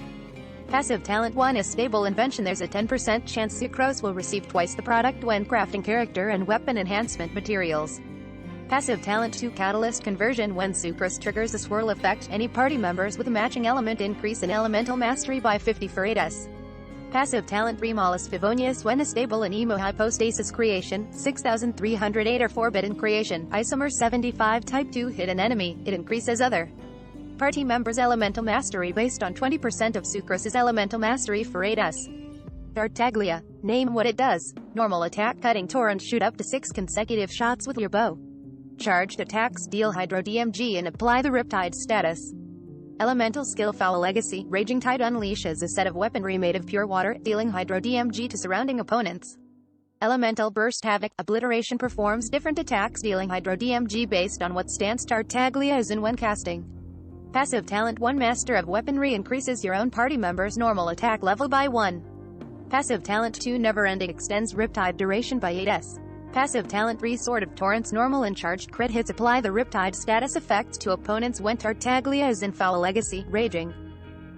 S1: Passive Talent 1 is stable invention. There's a 10% chance Sucrose will receive twice the product when crafting character and weapon enhancement materials. Passive Talent 2 Catalyst Conversion. When Sucrose triggers a swirl effect, any party members with a matching element increase in Elemental Mastery by 50 for 8s. Passive Talent 3 Mollis Favonius. When a stable in Emo Hypostasis Creation. 6308 or Forbidden Creation. Isomer 75 Type 2 hit an enemy, it increases other party members' Elemental Mastery based on 20% of Sucrose's Elemental Mastery for 8s. Tartaglia. Name what it does. Normal attack. Cutting Torrent. Shoot up to 6 consecutive shots with your bow. Charged attacks. Deal Hydro DMG and apply the Riptide status. Elemental skill Foul Legacy. Raging Tide unleashes a set of weaponry made of pure water, dealing Hydro DMG to surrounding opponents. Elemental Burst Havoc. Obliteration performs different attacks, dealing Hydro DMG based on what stance Tartaglia is in when casting. Passive Talent 1 Master of Weaponry increases your own party member's normal attack level by 1. Passive Talent 2 Never Ending extends Riptide duration by 8s. Passive talent 3 Sword of Torrents. Normal and charged crit hits apply the Riptide status effect to opponents when Tartaglia is in Foul Legacy, Raging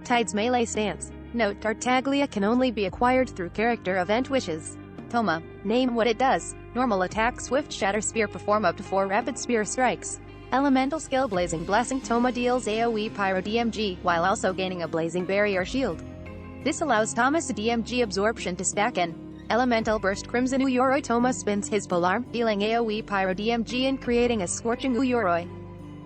S1: Tide's melee stance. Note: Tartaglia can only be acquired through character event wishes. Toma. Name what it does. Normal attack Swift Shatter Spear. Perform up to 4 rapid spear strikes. Elemental skill Blazing Blessing. Toma deals AoE Pyro DMG, while also gaining a Blazing Barrier shield. This allows Thomas DMG absorption to stack in. Elemental Burst Crimson Uyuroi. Toma spins his polearm, dealing AoE Pyro DMG and creating a Scorching Uyuroi.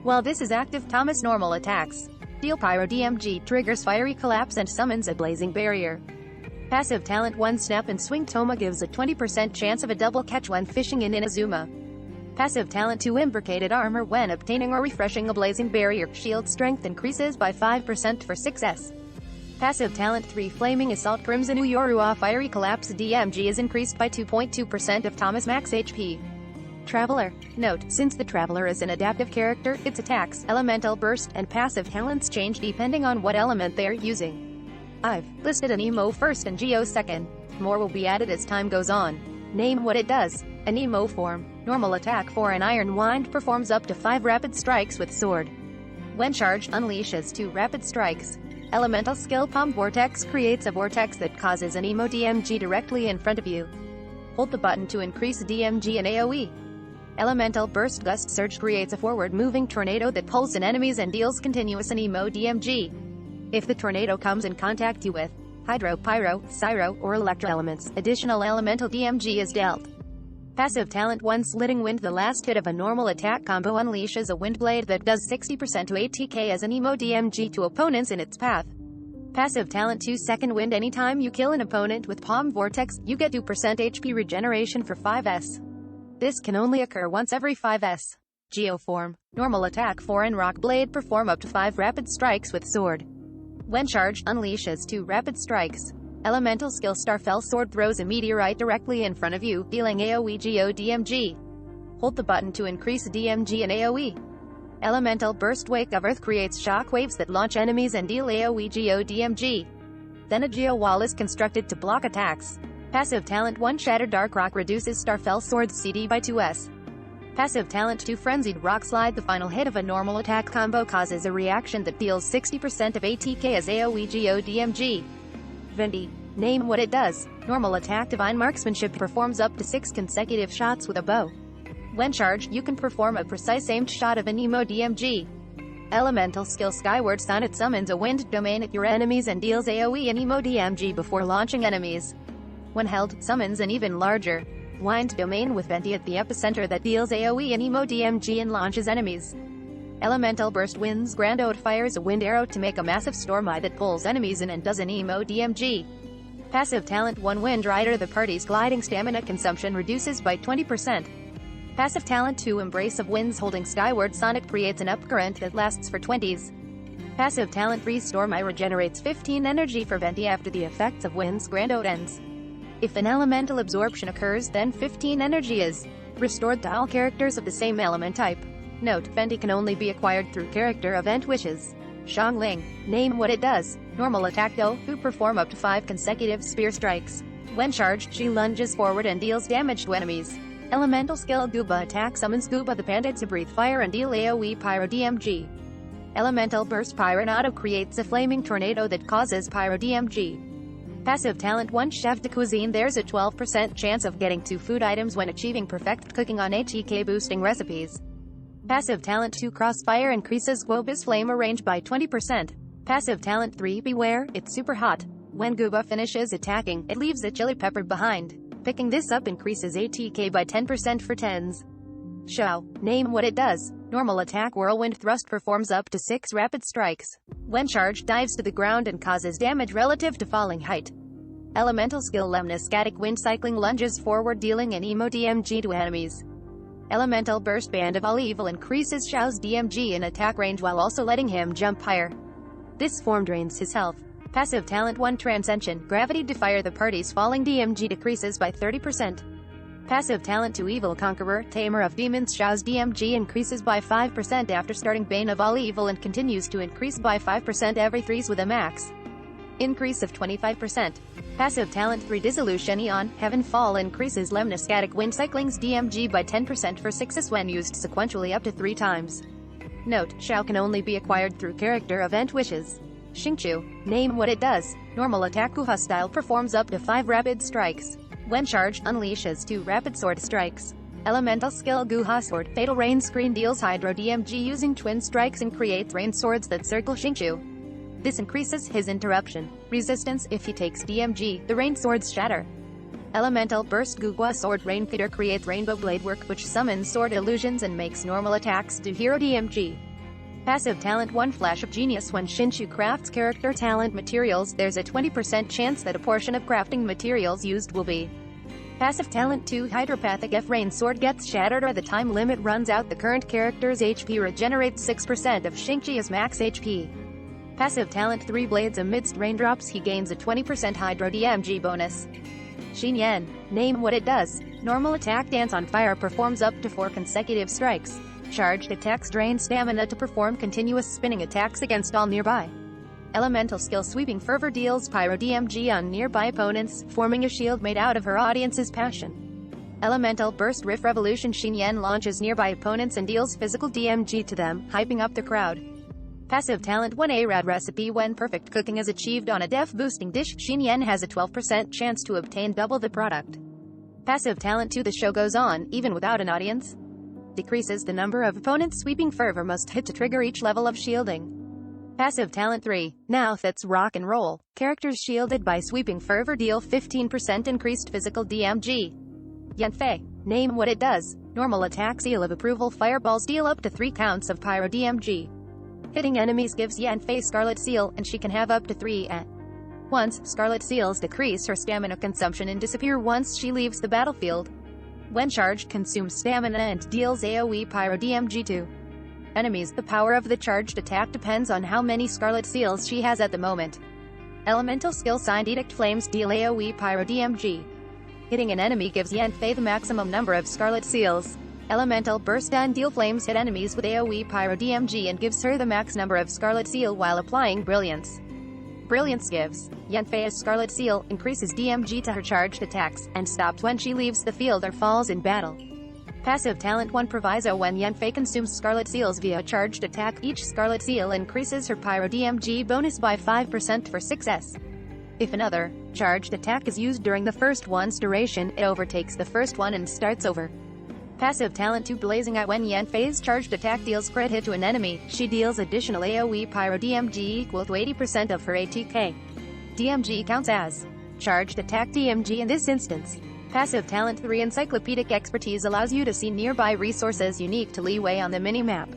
S1: While this is active, Thomas normal attacks deal Pyro DMG, triggers Fiery Collapse and summons a Blazing Barrier. Passive talent 1 Snap and Swing. Toma gives a 20% chance of a double catch when fishing in Inazuma. Passive talent 2 Imbricated Armor. When obtaining or refreshing a Blazing Barrier, shield strength increases by 5% for 6s. Passive talent 3 Flaming Assault. Crimson Uyurua. Fiery Collapse DMG is increased by 2.2% of Thomas max HP. Traveler. Note: since the Traveler is an adaptive character, its attacks, elemental burst, and passive talents change depending on what element they are using. I've listed an emo first and Geo second. More will be added as time goes on. Name what it does. An emo form. Normal attack for an Iron Wind. Performs up to 5 rapid strikes with sword. When charged, unleashes 2 rapid strikes. Elemental skill Palm Vortex creates a vortex that causes an emo DMG directly in front of you. Hold the button to increase DMG and AoE. Elemental Burst Gust Surge creates a forward-moving tornado that pulls in enemies and deals continuous and emo DMG. If the tornado comes in contact with Hydro, Pyro, Pyro, or Electro elements, additional elemental DMG is dealt. Passive talent 1 Slitting Wind. The last hit of a normal attack combo unleashes a wind blade that does 60% to ATK as an emo DMG to opponents in its path. Passive talent 2 Second Wind. Anytime you kill an opponent with Palm Vortex, you get 2% HP regeneration for 5s. This can only occur once every 5s. Geoform. Normal attack Foreign Rock Blade. Perform up to 5 rapid strikes with sword. When charged, unleashes 2 rapid strikes. Elemental skill Starfell Sword throws a meteorite directly in front of you, dealing AoE Geo DMG. Hold the button to increase DMG and AoE. Elemental Burst Wake of Earth creates shockwaves that launch enemies and deal AoE Geo DMG. Then a Geo Wall is constructed to block attacks. Passive talent 1 Shattered Dark Rock reduces Starfell Sword's CD by 2s. Passive talent 2 Frenzied Rock Slide. The final hit of a normal attack combo causes a reaction that deals 60% of ATK as AoE Geo DMG. Vendi. Name what it does. Normal attack Divine Marksmanship. Performs up to 6 consecutive shots with a bow. When charged, you can perform a precise aimed shot of an emo DMG. Elemental skill Skyward Sun. It summons a wind domain at your enemies and deals AoE and emo DMG before launching enemies. When held, summons an even larger wind domain with Venti at the epicenter that deals AoE and emo DMG and launches enemies. Elemental Burst Winds. Grand Ode fires a wind arrow to make a massive storm eye that pulls enemies in and does an emo DMG. Passive talent 1 Wind Rider. The party's gliding stamina consumption reduces by 20%. Passive talent 2 Embrace of Winds. Holding Skyward Sonic creates an upcurrent that lasts for 20s. Passive talent 3 Storm Eye regenerates 15 energy for Venti after the effects of Wind's Grand Ode ends. If an elemental absorption occurs, then 15 energy is restored to all characters of the same element type. Note: Venti can only be acquired through character event wishes. Zhang Li. Name what it does. Normal attack though, who perform up to 5 consecutive spear strikes. When charged, she lunges forward and deals damage to enemies. Elemental skill Gooba attack summons Gooba the Panda to breathe fire and deal AoE Pyro DMG. Elemental Burst Pyronado creates a flaming tornado that causes Pyro DMG. Passive talent 1 Chef de Cuisine. There's a 12% chance of getting 2 food items when achieving perfect cooking on ATK boosting recipes. Passive talent 2 Crossfire increases Goba's flame range by 20%. Passive talent 3 Beware, it's super hot. When Gooba finishes attacking, it leaves a chili pepper behind. Picking this up increases ATK by 10% for 10s. Shao. Name what it does. Normal attack Whirlwind Thrust performs up to 6 rapid strikes. When charged, dives to the ground and causes damage relative to falling height. Elemental skill Lemniscatic Wind Cycling lunges forward dealing an emo DMG to enemies. Elemental Burst Band of All Evil increases Shao's DMG in attack range while also letting him jump higher. This form drains his health. Passive talent 1 Transcension. Gravity Defier. The party's falling DMG decreases by 30%. Passive talent 2 Evil Conqueror. Tamer of Demons. Shao's DMG increases by 5% after starting Bane of All Evil and continues to increase by 5% every 3s with a max. increase of 25%. Passive talent 3 Dissolution Eon, Heaven Fall increases Lemniscatic Wind Cycling's DMG by 10% for 6s when used sequentially up to 3 times. Note, Xiao can only be acquired through character event wishes. Xingqiu, name what it does. Normal attack Guha style performs up to 5 rapid strikes. When charged, unleashes 2 rapid sword strikes. Elemental skill Guha Sword, Fatal Rain Screen deals Hydro DMG using twin strikes and creates rain swords that circle Xingqiu. This increases his interruption resistance if he takes DMG, the rain swords shatter. Elemental Burst Guhua Sword Rain Feeder creates Rainbow Blade Work which summons sword illusions and makes normal attacks do hero DMG. Passive talent 1 Flash of Genius. When Xingqiu crafts character talent materials, there's a 20% chance that a portion of crafting materials used will be. Passive talent 2 Hydropathic. If Rain Sword gets shattered or the time limit runs out, the current character's HP regenerates 6% of Xingqiu's max HP. Passive talent 3 Blades. Amidst raindrops he gains a 20% Hydro DMG bonus. Xinyan, name what it does. Normal attack Dance on Fire performs up to 4 consecutive strikes. Charged attacks drain stamina to perform continuous spinning attacks against all nearby. Elemental skill Sweeping Fervor deals Pyro DMG on nearby opponents, forming a shield made out of her audience's passion. Elemental Burst Rift Revolution. Xinyan launches nearby opponents and deals physical DMG to them, hyping up the crowd. Passive talent 1 Arad Recipe. When perfect cooking is achieved on a def-boosting dish, Xinyan has a 12% chance to obtain double the product. Passive talent 2 The show goes on, even without an audience. Decreases the number of opponents Sweeping Fervor must hit to trigger each level of shielding. Passive talent 3 Now That's Rock and Roll. Characters shielded by Sweeping Fervor deal 15% increased physical DMG. Yanfei, name what it does. Normal attack Seal of Approval Fireballs deal up to 3 counts of Pyro DMG. Hitting enemies gives Yanfei Scarlet Seal, and she can have up to 3 at once. Scarlet Seals decrease her stamina consumption and disappear once she leaves the battlefield. When charged, consumes stamina and deals AoE Pyro DMG to enemies. The power of the charged attack depends on how many Scarlet Seals she has at the moment. Elemental skill Signed Edict Flames deal AoE Pyro DMG. Hitting an enemy gives Yanfei the maximum number of Scarlet Seals. Elemental Burst and deal Flames hit enemies with AoE Pyro DMG and gives her the max number of Scarlet Seal while applying Brilliance. Brilliance gives Yanfei's Scarlet Seal, increases DMG to her charged attacks, and stops when she leaves the field or falls in battle. Passive talent 1 Proviso. When Yanfei consumes Scarlet Seals via charged attack, each Scarlet Seal increases her Pyro DMG bonus by 5% for 6s. If another charged attack is used during the first one's duration, it overtakes the first one and starts over. Passive talent 2 Blazing Eye. When Yanfei's charged attack deals crit hit to an enemy, she deals additional AoE Pyro DMG equal to 80% of her ATK. DMG counts as charged attack DMG in this instance. Passive talent 3 Encyclopedic Expertise allows you to see nearby resources unique to Leeway on the minimap.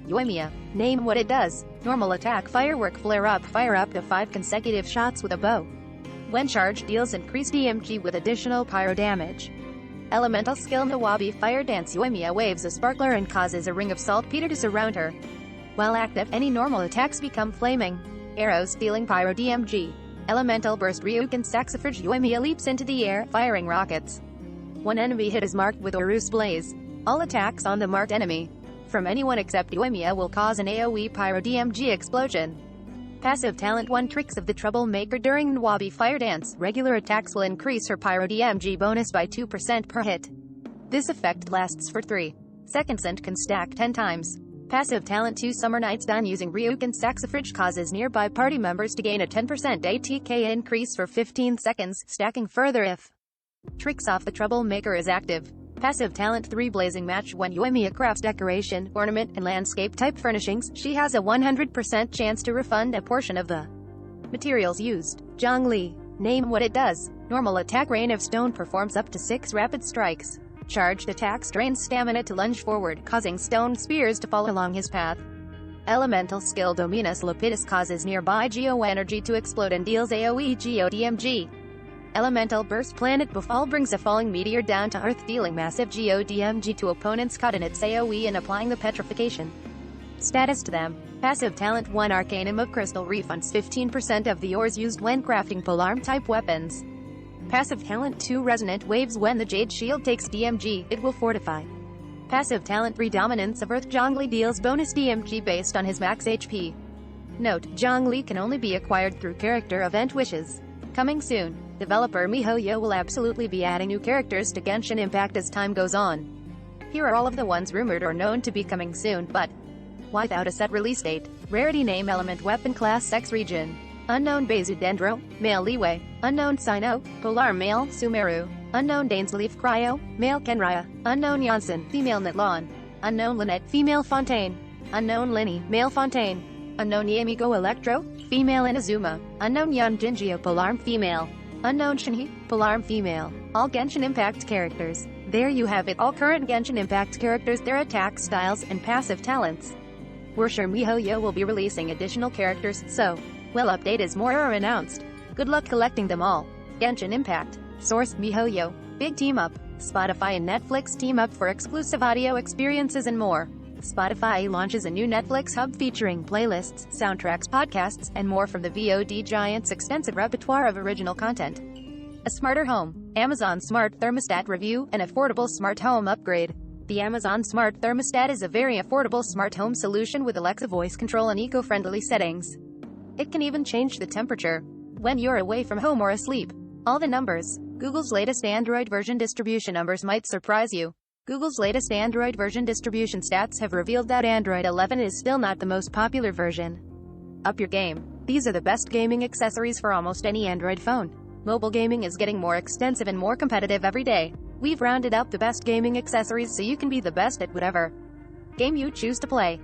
S1: Yoimiya, name what it does. Normal attack Firework Flare Up, fire up to 5 consecutive shots with a bow. When charged, deals increased DMG with additional pyro damage. Elemental skill Nawabi Fire Dance. Yoimiya waves a sparkler and causes a ring of saltpeter to surround her. While active, any normal attacks become flaming arrows, dealing Pyro DMG. Elemental Burst Ryuken Saxifrage. Yoimiya leaps into the air, firing rockets. One enemy hit is marked with Orus Blaze. All attacks on the marked enemy from anyone except Yoimiya will cause an AoE Pyro DMG explosion. Passive talent 1 Tricks of the Troublemaker. During Nawabi Fire Dance, regular attacks will increase her Pyro DMG bonus by 2% per hit. This effect lasts for 3 seconds and can stack 10 times. Passive talent 2 Summer Nights. Done using Ryuken Saxifrage causes nearby party members to gain a 10% ATK increase for 15 seconds, stacking further if Tricks of the Troublemaker is active. Passive talent 3 Blazing Match. When Yoimiya crafts decoration, ornament, and landscape type furnishings, she has a 100% chance to refund a portion of the materials used. Zhang Li, name what it does. Normal attack Rain of Stone performs up to 6 rapid strikes. Charged attacks drains stamina to lunge forward, causing stone spears to fall along his path. Elemental skill Dominus Lapidus causes nearby Geo energy to explode and deals AoE Geo DMG. Elemental Burst Planet Befall brings a falling meteor down to Earth, dealing massive Geo DMG to opponents caught in its AoE and applying the petrification status to them. Passive talent 1 Arcanum of Crystal refunds 15% of the ores used when crafting polearm-type weapons. Passive talent 2 Resonant Waves. When the Jade Shield takes DMG, it will fortify. Passive talent 3 Dominance of Earth. Zhang Li deals bonus DMG based on his max HP. Note, Zhang Li can only be acquired through character event wishes. Coming soon. Developer miHoYo will absolutely be adding new characters to Genshin Impact as time goes on. Here are all of the ones rumored or known to be coming soon, but without a set release date. Rarity name element weapon class sex region. Unknown Bezu Dendro, male Liwei. Unknown Sino, Polar male Sumeru. Unknown Dainsleaf Cryo, male Kenrya. Unknown Janssen, female Nitlon. Unknown Lynette, female Fontaine. Unknown Linny, male Fontaine. Unknown Yamigo Electro, female Inazuma. Unknown Yun Jingio Polarm female. Unknown Shinji, Polarm female. All Genshin Impact characters. There you have it, all current Genshin Impact characters, their attack styles, and passive talents. We're sure miHoYo will be releasing additional characters, so, well, update as more are announced. Good luck collecting them all. Genshin Impact. Source, miHoYo. Big team up. Spotify and Netflix team up for exclusive audio experiences and more. Spotify launches a new Netflix hub featuring playlists, soundtracks, podcasts, and more from the VOD giant's extensive repertoire of original content. A smarter home. Amazon Smart Thermostat Review, an affordable smart home upgrade. The Amazon Smart Thermostat is a very affordable smart home solution with Alexa voice control and eco-friendly settings. It can even change the temperature when you're away from home or asleep. All the numbers. Google's latest Android version distribution numbers might surprise you. Google's latest Android version distribution stats have revealed that Android 11 is still not the most popular version. Up your game. These are the best gaming accessories for almost any Android phone. Mobile gaming is getting more extensive and more competitive every day. We've rounded up the best gaming accessories so you can be the best at whatever game you choose to play.